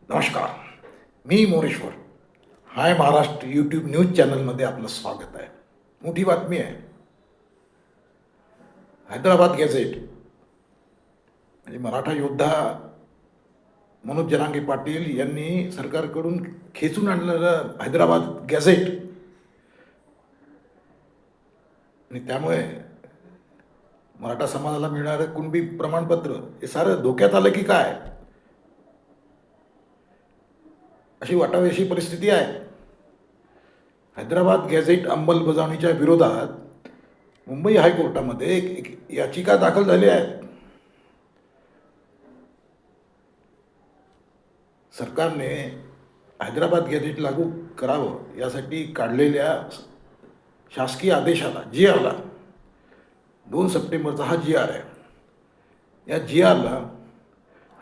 नमस्कार. मी मोरेश्वर. हाय Maharashtra YouTube news चॅनलमध्ये आपलं स्वागत आहे. मोठी बातमी आहे. हैदराबाद गॅझेट म्हणजे मराठा योद्धा मनोज जरांगे पाटील यांनी सरकारकडून खेचून आणलेलं हैदराबाद गॅझेट आणि त्यामुळे मराठा समाजाला मिळणारं कुणबी प्रमाणपत्र हे सारं धोक्यात आलं की काय, अशी वाटावीशी परिस्थिती आहे. हैदराबाद गॅझेट अंमलबजावणीच्या विरोधात मुंबई हायकोर्टामध्ये एक याचिका दाखल झाली आहे. सरकारने हैदराबाद गॅझेट लागू करावं यासाठी काढलेल्या शासकीय आदेशाला, जी आरला, 2 सप्टेंबरचा हा जी आर आहे. या जी आरला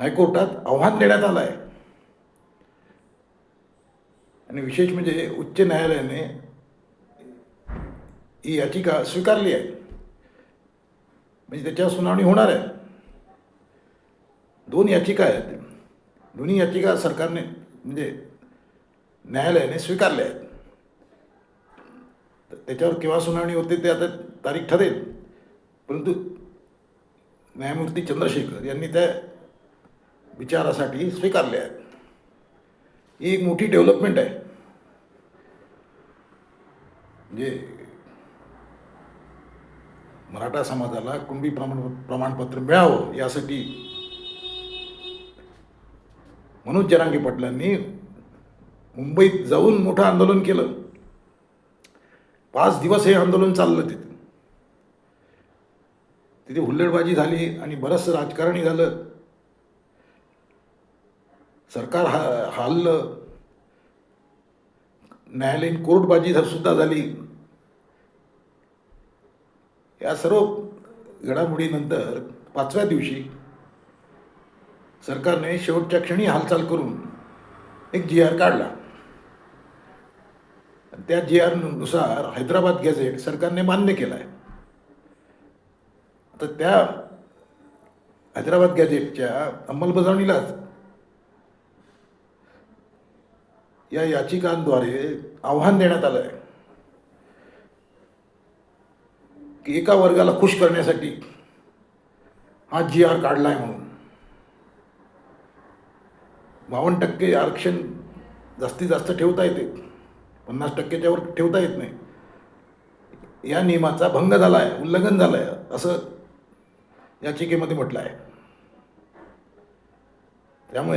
हायकोर्टात आव्हान देण्यात आलं आहे आणि विशेष म्हणजे उच्च न्यायालयाने ही याचिका स्वीकारली आहे. म्हणजे त्याच्यावर सुनावणी होणार आहे. 2 याचिका आहेत. दोन्ही याचिका सरकारने म्हणजे न्यायालयाने स्वीकारल्या आहेत. त्याच्यावर केव्हा सुनावणी होते ते आता तारीख ठरेल. परंतु न्यायमूर्ती चंद्रशेखर यांनी त्या विचारासाठी स्वीकारले आहेत. ही एक मोठी डेव्हलपमेंट आहे. म्हणजे मराठा समाजाला कुणबी प्रमाणपत्र मिळावं यासाठी मनोज जरांगे पाटलांनी मुंबईत जाऊन मोठं आंदोलन केलं. 5 दिवस हे आंदोलन चाललं. तिथे हुल्लडबाजी झाली आणि बरंचसं राजकारणही झालं. सरकार हललं. न्यायालयीन कोर्टबाजी सुद्धा झाली. या सर्व घडामोडीनंतर 5व्या दिवशी सरकारने शेवटच्या क्षणी हालचाल करून एक जी आर काढला. त्या जी आरनुसार हैदराबाद गॅझेट सरकारने मान्य केला आहे. आता त्या हैदराबाद गॅझेटच्या अंमलबजावणीलाच या याचिकांद्वारे आव्हान देण्यात आलं आहे की एका वर्गाला खुश करण्यासाठी हा जी आर काढला आहे म्हणून 52% आरक्षण जास्तीत जास्त ठेवता येते, 50%च्या वर ठेवता येत नाही. या नियमाचा भंग झाला आहे, उल्लंघन झालं आहे असं याचिकेमध्ये म्हटलं आहे. त्यामुळे